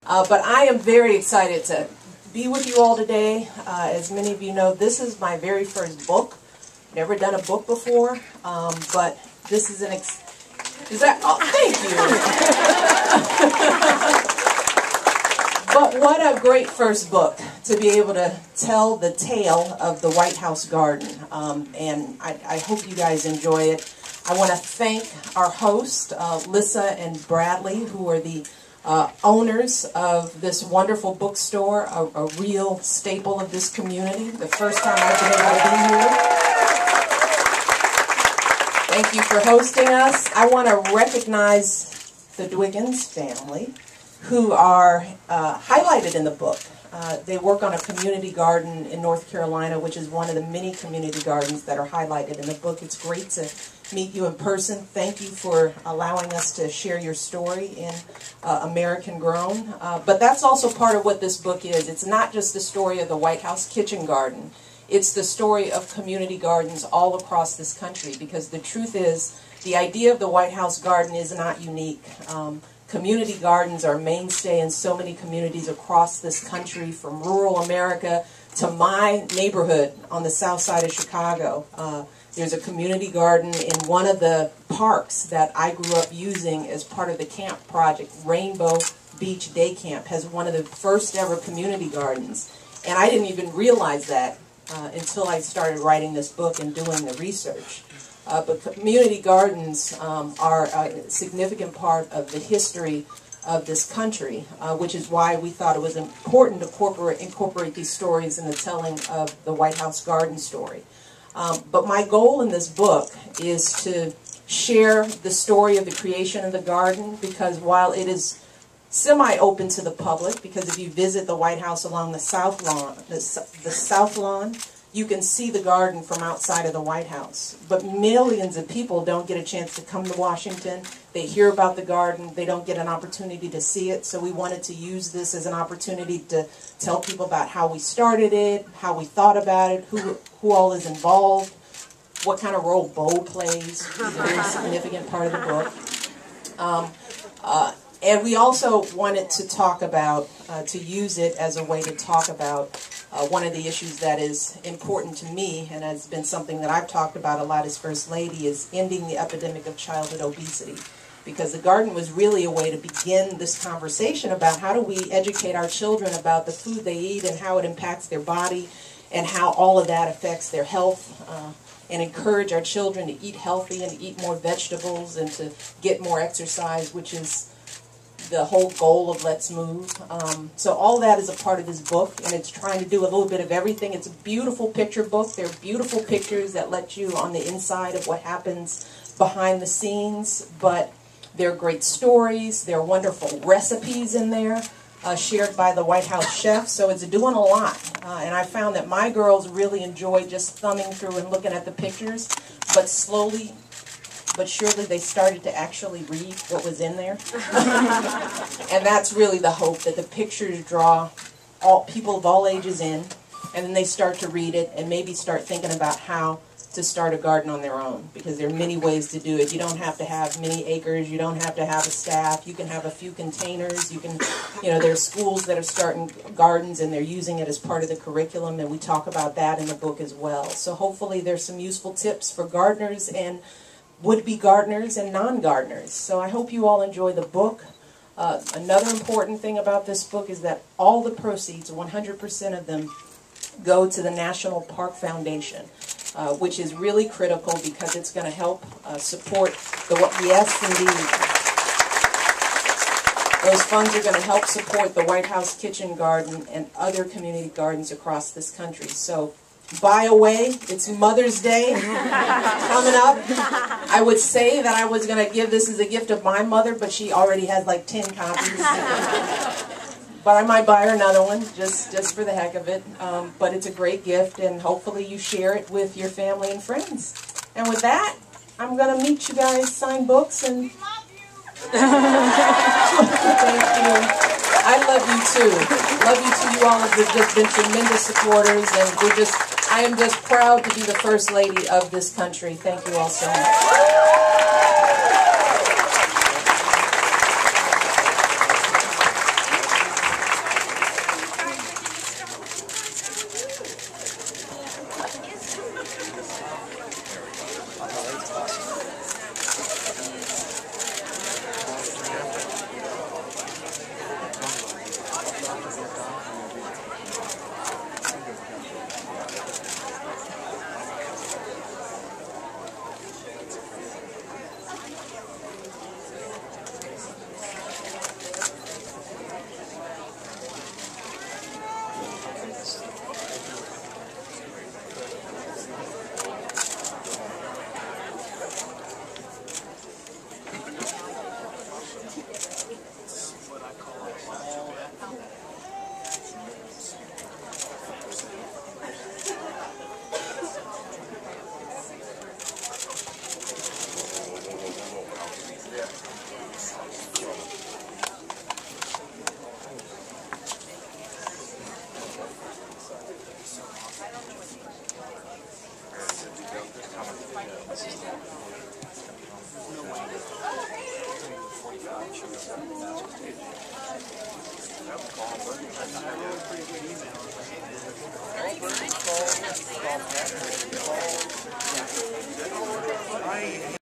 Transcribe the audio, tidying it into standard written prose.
But I am very excited to be with you all today. As many of you know, this is my very first book. Never done a book before, but this is an oh, thank you. But what a great first book to be able to tell the tale of the White House garden. And I hope you guys enjoy it. I want to thank our hosts, Lissa and Bradley, who are the owners of this wonderful bookstore, a real staple of this community. The first time I've been able to be here. Thank you for hosting us. I want to recognize the Dwiggins family, who are highlighted in the book. They work on a community garden in North Carolina, which is one of the many community gardens that are highlighted in the book. It's great to meet you in person. Thank you for allowing us to share your story in American Grown. But that's also part of what this book is. It's not just the story of the White House kitchen garden. It's the story of community gardens all across this country, because the truth is, the idea of the White House garden is not unique. Community gardens are mainstay in so many communities across this country, from rural America to my neighborhood on the south side of Chicago. There's a community garden in one of the parks that I grew up using as part of the camp project. Rainbow Beach Day Camp has one of the first ever community gardens. And I didn't even realize that until I started writing this book and doing the research. But community gardens are a significant part of the history of this country, which is why we thought it was important to incorporate these stories in the telling of the White House garden story. But my goal in this book is to share the story of the creation of the garden, because while it is semi-open to the public, because if you visit the White House along the South Lawn, you can see the garden from outside of the White House. But millions of people don't get a chance to come to Washington. They hear about the garden. They don't get an opportunity to see it. So we wanted to use this as an opportunity to tell people about how we started it, how we thought about it, who all is involved, what kind of role Bo plays. He's a very significant part of the book. And we also wanted to talk about, to use it as a way to talk about one of the issues that is important to me, and has been something that I've talked about a lot as First Lady, is ending the epidemic of childhood obesity. Because the garden was really a way to begin this conversation about how do we educate our children about the food they eat and how it impacts their body and how all of that affects their health, and encourage our children to eat healthy and eat more vegetables and to get more exercise, which is the whole goal of Let's Move. So all that is a part of this book, and it's trying to do a little bit of everything. It's a beautiful picture book. They're beautiful pictures that let you on the inside of what happens behind the scenes, but they're great stories. There are wonderful recipes in there, shared by the White House chef, so it's doing a lot. And I found that my girls really enjoy just thumbing through and looking at the pictures, but slowly but surely they started to actually read what was in there. And that's really the hope, that the pictures draw people of all ages in, and then they start to read it and maybe start thinking about how to start a garden on their own, because there are many ways to do it. You don't have to have many acres. You don't have to have a staff. You can have a few containers. You can, there are schools that are starting gardens and they're using it as part of the curriculum, and we talk about that in the book as well. So hopefully there's some useful tips for gardeners and would-be gardeners and non-gardeners. So I hope you all enjoy the book. Another important thing about this book is that all the proceeds, 100% of them, go to the National Park Foundation, which is really critical because it's going to help support yes, indeed. Those funds are going to help support the White House Kitchen Garden and other community gardens across this country. So, by the way, it's Mother's Day coming up. I would say that I was going to give this as a gift of my mother, but she already has like 10 copies. But I might buy her another one, just for the heck of it. But it's a great gift, and hopefully you share it with your family and friends. And with that, I'm going to meet you guys, sign books, and... Thank you. I love you too. Love you too. You all have just been tremendous supporters, and I am just proud to be the First Lady of this country. Thank you all so much. I